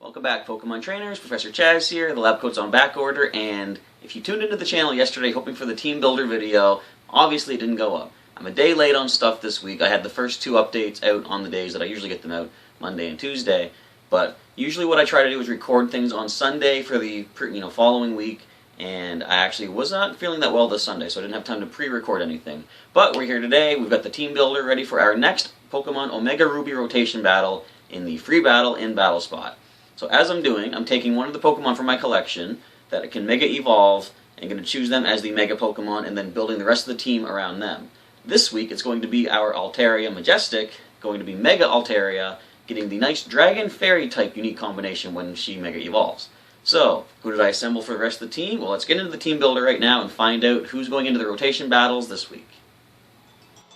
Welcome back, Pokemon trainers. Professor Chaz here. The lab coat's on back order, and if you tuned into the channel yesterday hoping for the team builder video, obviously it didn't go up. I'm a day late on stuff this week. I had the first two updates out on the days that I usually get them out, Monday and Tuesday, but usually what I try to do is record things on Sunday for the following week, and I actually was not feeling that well this Sunday, so I didn't have time to pre-record anything. But we're here today. We've got the team builder ready for our next Pokemon Omega Ruby Rotation Battle in the free battle in Battle Spot. So as I'm doing, I'm taking one of the Pokemon from my collection that can Mega Evolve, and going to choose them as the Mega Pokemon, and then building the rest of the team around them. This week, it's going to be our Altaria Majestic, going to be Mega Altaria, getting the nice Dragon Fairy type unique combination when she Mega Evolves. So, who did I assemble for the rest of the team? Well, let's get into the team builder right now and find out who's going into the rotation battles this week.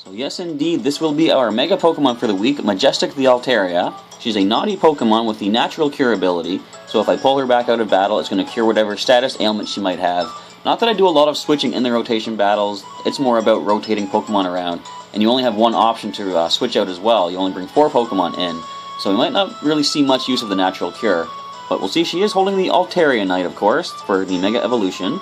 So yes, indeed, this will be our Mega Pokemon for the week, Majestic the Altaria. She's a naughty Pokemon with the natural cure ability, so if I pull her back out of battle, it's going to cure whatever status ailment she might have. Not that I do a lot of switching in the rotation battles, it's more about rotating Pokemon around, and you only have one option to switch out as well. You only bring 4 Pokemon in, so you might not really see much use of the natural cure. But we'll see, she is holding the Altaria Knight, of course, for the Mega Evolution.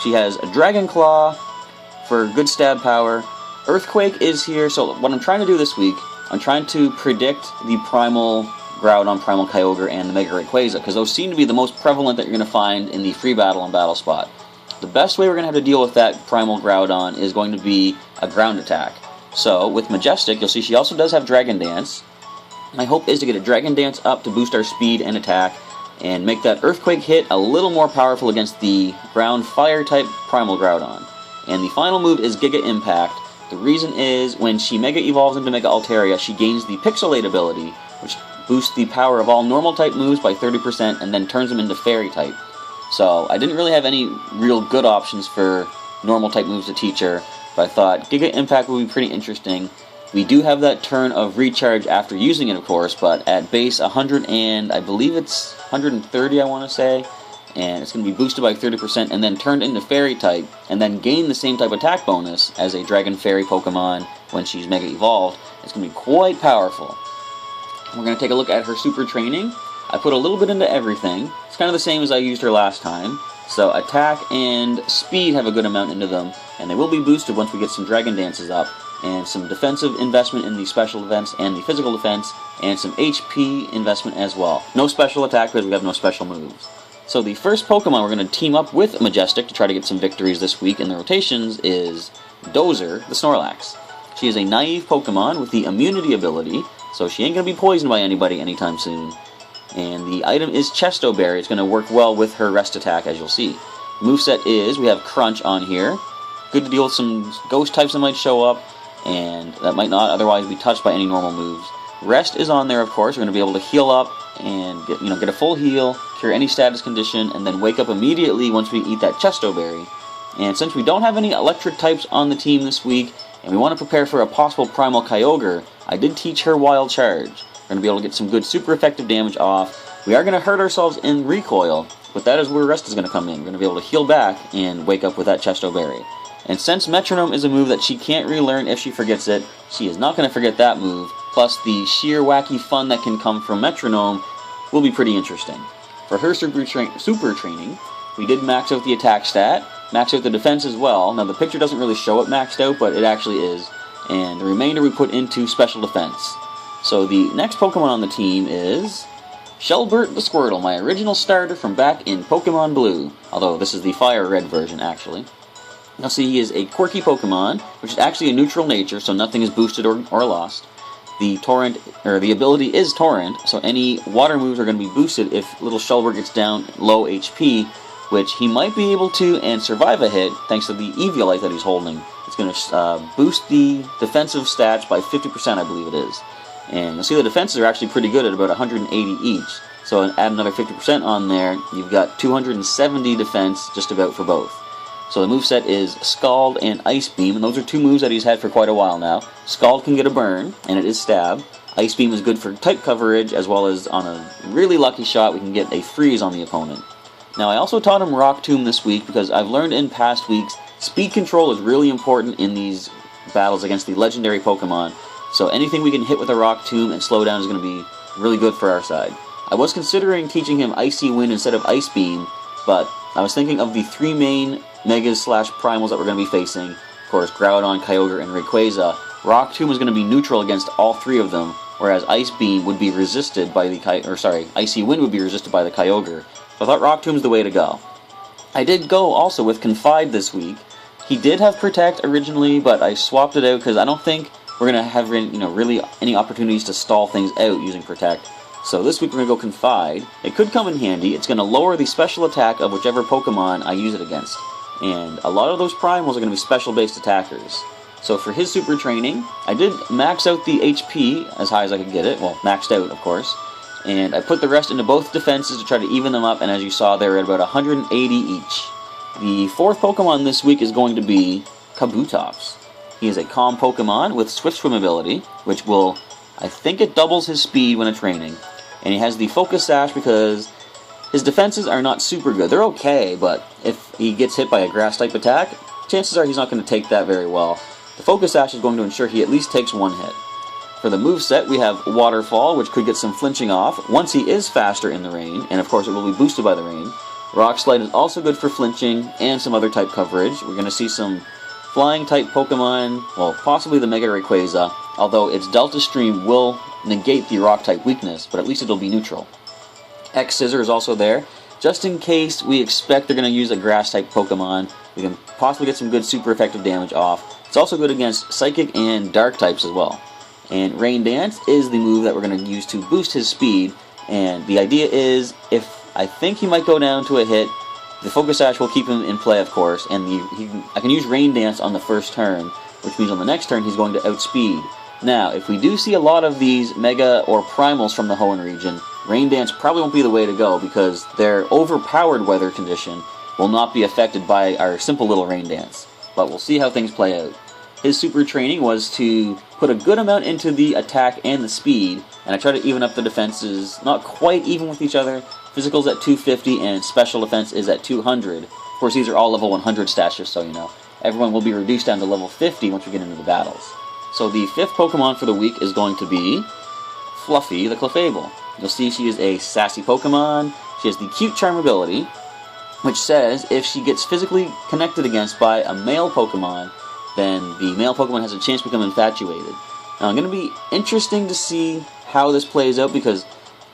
She has a Dragon Claw for good stab power. Earthquake is here, so what I'm trying to do this week, I'm trying to predict the Primal Groudon, Primal Kyogre, and the Mega Rayquaza, because those seem to be the most prevalent that you're going to find in the free battle and battle spot. The best way we're going to have to deal with that Primal Groudon is going to be a ground attack. So, with Majestic, you'll see she also does have Dragon Dance. My hope is to get a Dragon Dance up to boost our speed and attack, and make that Earthquake hit a little more powerful against the ground fire type Primal Groudon. And the final move is Giga Impact. The reason is, when she Mega Evolves into Mega Altaria, she gains the Pixelate ability, which boosts the power of all normal type moves by 30% and then turns them into Fairy type. So, I didn't really have any real good options for normal type moves to teach her, but I thought Giga Impact would be pretty interesting. We do have that turn of recharge after using it, of course, but at base 100 and I believe it's 130, I want to say, and it's going to be boosted by 30% and then turned into Fairy type, and then gain the same type attack bonus as a Dragon Fairy Pokemon when she's Mega Evolved. It's going to be quite powerful. We're going to take a look at her Super Training. I put a little bit into everything. It's kind of the same as I used her last time. So attack and speed have a good amount into them, and they will be boosted once we get some Dragon Dances up, and some defensive investment in the special defense and the physical defense, and some HP investment as well. No special attack because we have no special moves. So the first Pokemon we're going to team up with Majestic to try to get some victories this week in the rotations is Dozer, the Snorlax. She is a naive Pokemon with the immunity ability, so she ain't going to be poisoned by anybody anytime soon. And the item is Chesto Berry. It's going to work well with her rest attack, as you'll see. The moveset is, we have Crunch on here. Good to deal with some ghost types that might show up, and that might not otherwise be touched by any normal moves. Rest is on there, of course. We're going to be able to heal up and get a full heal, cure any status condition, and then wake up immediately once we eat that Chesto Berry. And since we don't have any electric types on the team this week, and we want to prepare for a possible Primal Kyogre, I did teach her Wild Charge. We're going to be able to get some good super effective damage off. We are going to hurt ourselves in Recoil, but that is where Rest is going to come in. We're going to be able to heal back and wake up with that Chesto Berry. And since Metronome is a move that she can't relearn if she forgets it, she is not going to forget that move, plus the sheer wacky fun that can come from Metronome will be pretty interesting. For her super training, we did max out the attack stat, max out the defense as well. Now the picture doesn't really show it maxed out, but it actually is. And the remainder we put into special defense. So the next Pokemon on the team is Shelbert the Squirtle, my original starter from back in Pokemon Blue. Although this is the Fire Red version, actually. Now see, he is a quirky Pokemon, which is actually a neutral nature, so nothing is boosted or lost. The ability is Torrent, so any water moves are going to be boosted if little Shelbert gets down low HP, which he might be able to and survive a hit thanks to the Eviolite that he's holding. It's going to boost the defensive stats by 50%, I believe it is. And you'll see the defenses are actually pretty good at about 180 each. So add another 50% on there, you've got 270 defense just about for both. So the moveset is Scald and Ice Beam, and those are two moves that he's had for quite a while now. Scald can get a burn, and it is stab. Ice Beam is good for type coverage, as well as on a really lucky shot we can get a freeze on the opponent. Now I also taught him Rock Tomb this week because I've learned in past weeks speed control is really important in these battles against the legendary Pokemon. So anything we can hit with a Rock Tomb and slow down is going to be really good for our side. I was considering teaching him Icy Wind instead of Ice Beam, but I was thinking of the 3 main Megas / Primals that we're going to be facing. Of course, Groudon, Kyogre, and Rayquaza. Rock Tomb is going to be neutral against all 3 of them, whereas Ice Beam would be resisted by the Icy Wind would be resisted by the Kyogre. So I thought Rock Tomb's the way to go. I did go also with Confide this week. He did have Protect originally, but I swapped it out because I don't think we're going to have really any opportunities to stall things out using Protect. So this week we're going to go Confide. It could come in handy. It's going to lower the special attack of whichever Pokemon I use it against. And a lot of those Primals are going to be special-based attackers. So for his Super Training, I did max out the HP as high as I could get it. Well, maxed out, of course. And I put the rest into both defenses to try to even them up, and as you saw, they were at about 180 each. The 4th Pokemon this week is going to be Kabutops. He is a Calm Pokemon with Swift Swim ability, which will, I think it doubles his speed when it's raining. And he has the Focus Sash because his defenses are not super good. They're okay, but if he gets hit by a Grass-type attack, chances are he's not going to take that very well. The Focus Sash is going to ensure he at least takes 1 hit. For the moveset, we have Waterfall, which could get some flinching off once he is faster in the rain, and of course it will be boosted by the rain. Rock Slide is also good for flinching and some other type coverage. We're going to see some flying-type Pokemon, well, possibly the Mega Rayquaza, although its Delta Stream will negate the Rock-type weakness, but at least it'll be neutral. X-Scissor is also there, just in case we expect they're going to use a Grass-type Pokemon. We can possibly get some good super effective damage off. It's also good against Psychic and Dark types as well. And Rain Dance is the move that we're going to use to boost his speed, and the idea is, if I think he might go down to a hit, the Focus Sash will keep him in play, of course, and I can use Rain Dance on the first turn, which means on the next turn he's going to outspeed. Now, if we do see a lot of these Mega or Primals from the Hoenn region, Rain Dance probably won't be the way to go because their overpowered weather condition will not be affected by our simple little Rain Dance. But we'll see how things play out. His Super Training was to put a good amount into the attack and the speed, and I try to even up the defenses, not quite even with each other. Physical's at 250 and special defense is at 200. Of course, these are all level 100 stats, just so you know. Everyone will be reduced down to level 50 once we get into the battles. So the 5th Pokemon for the week is going to be Fluffy the Clefable. You'll see she is a sassy Pokemon. She has the Cute Charm ability, which says if she gets physically connected against by a male Pokemon, then the male Pokemon has a chance to become infatuated. Now, it's going to be interesting to see how this plays out because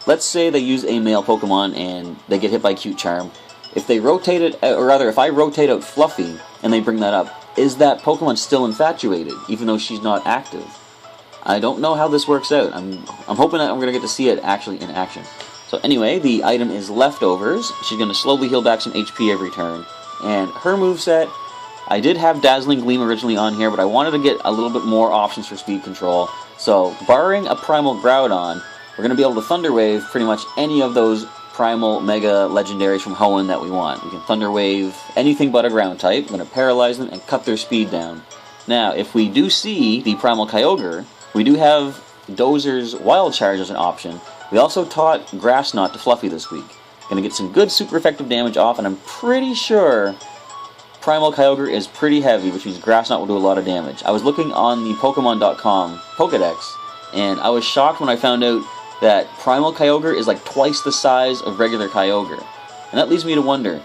let's say they use a male Pokemon and they get hit by Cute Charm. If they rotate it, or rather, if I rotate out Fluffy and they bring that up, is that Pokemon still infatuated, even though she's not active? I don't know how this works out. I'm hoping that I'm going to get to see it actually in action. So anyway, the item is Leftovers. She's going to slowly heal back some HP every turn. And her moveset, I did have Dazzling Gleam originally on here, but I wanted to get a little bit more options for speed control. So, barring a Primal Groudon, we're going to be able to Thunder Wave pretty much any of those Primal Mega Legendaries from Hoenn that we want. We can Thunder Wave anything but a Ground type. We're going to paralyze them and cut their speed down. Now, if we do see the Primal Kyogre, we do have Dozer's Wild Charge as an option. We also taught Grass Knot to Fluffy this week. Going to get some good super effective damage off, and I'm pretty sure Primal Kyogre is pretty heavy, which means Grass Knot will do a lot of damage. I was looking on the Pokemon.com Pokedex, and I was shocked when I found out that Primal Kyogre is like twice the size of regular Kyogre. And that leads me to wonder,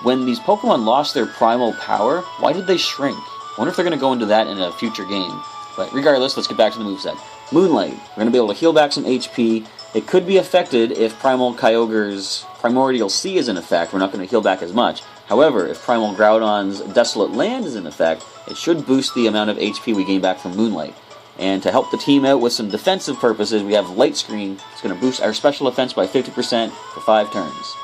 when these Pokemon lost their primal power, why did they shrink? I wonder if they're going to go into that in a future game. But regardless, let's get back to the moveset. Moonlight. We're going to be able to heal back some HP. It could be affected if Primal Kyogre's Primordial Sea is in effect. We're not going to heal back as much. However, if Primal Groudon's Desolate Land is in effect, it should boost the amount of HP we gain back from Moonlight. And to help the team out with some defensive purposes, we have Light Screen. It's going to boost our special defense by 50% for 5 turns.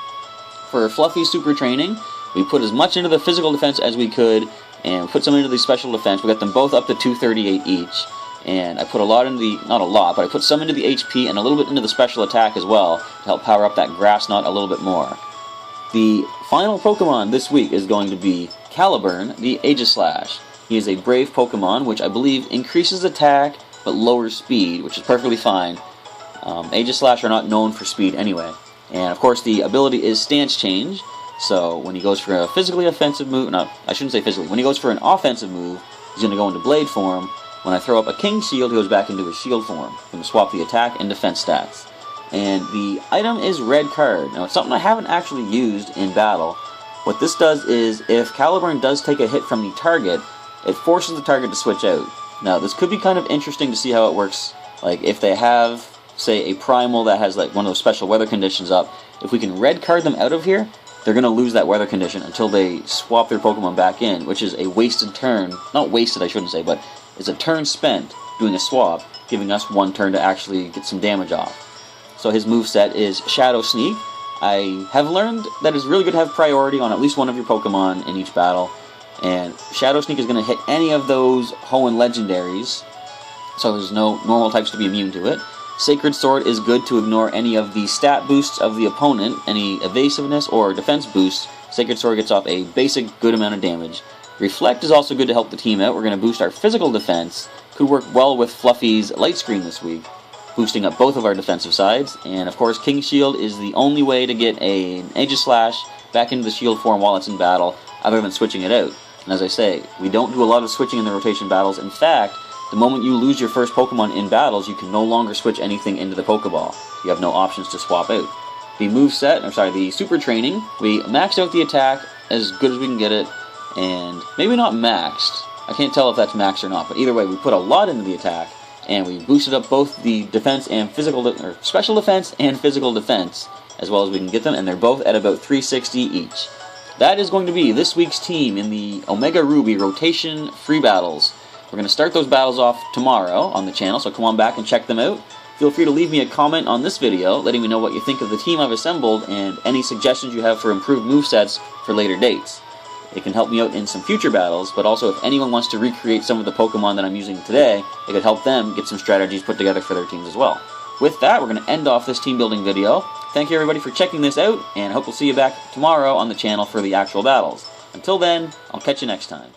For Fluffy's Super Training, we put as much into the physical defense as we could, and put some into the special defense. We got them both up to 238 each. And I put a lot into the, not a lot, but I put some into the HP and a little bit into the special attack as well to help power up that Grass Knot a little bit more. The final Pokemon this week is going to be Caliburn, the Aegislash. He is a brave Pokemon, which I believe increases attack but lowers speed, which is perfectly fine. Aegislash are not known for speed anyway. And of course the ability is Stance Change, so when he goes for a physically offensive move, no, I shouldn't say physically, when he goes for an offensive move, he's going to go into Blade form. When I throw up a King Shield, he goes back into his Shield form. I'm going to swap the attack and defense stats. And the item is Red Card. Now, it's something I haven't actually used in battle. What this does is, if Caliburn does take a hit from the target, it forces the target to switch out. Now, this could be kind of interesting to see how it works. Like, if they have, say, a Primal that has like one of those special weather conditions up, if we can Red Card them out of here, they're going to lose that weather condition until they swap their Pokemon back in, which is a wasted turn. Not wasted, I shouldn't say, but it's a turn spent doing a swap, giving us one turn to actually get some damage off. So his moveset is Shadow Sneak. I have learned that it's really good to have priority on at least one of your Pokemon in each battle. And Shadow Sneak is going to hit any of those Hoenn legendaries, so there's no normal types to be immune to it. Sacred Sword is good to ignore any of the stat boosts of the opponent, any evasiveness or defense boosts. Sacred Sword gets off a basic good amount of damage. Reflect is also good to help the team out. We're going to boost our physical defense. Could work well with Fluffy's Light Screen this week, boosting up both of our defensive sides. And of course, King Shield is the only way to get an Aegislash back into the shield form while it's in battle, other than switching it out. And as I say, we don't do a lot of switching in the rotation battles. In fact, the moment you lose your first Pokemon in battles, you can no longer switch anything into the Pokeball. You have no options to swap out. The Super Training, we maxed out the attack as good as we can get it, and maybe not maxed. I can't tell if that's maxed or not, but either way, we put a lot into the attack, and we boosted up both the defense and special defense and physical defense as well as we can get them, and they're both at about 360 each. That is going to be this week's team in the Omega Ruby Rotation Free Battles. We're going to start those battles off tomorrow on the channel, so come on back and check them out. Feel free to leave me a comment on this video, letting me know what you think of the team I've assembled and any suggestions you have for improved movesets for later dates. It can help me out in some future battles, but also if anyone wants to recreate some of the Pokemon that I'm using today, it could help them get some strategies put together for their teams as well. With that, we're going to end off this team building video. Thank you everybody for checking this out, and I hope we'll see you back tomorrow on the channel for the actual battles. Until then, I'll catch you next time.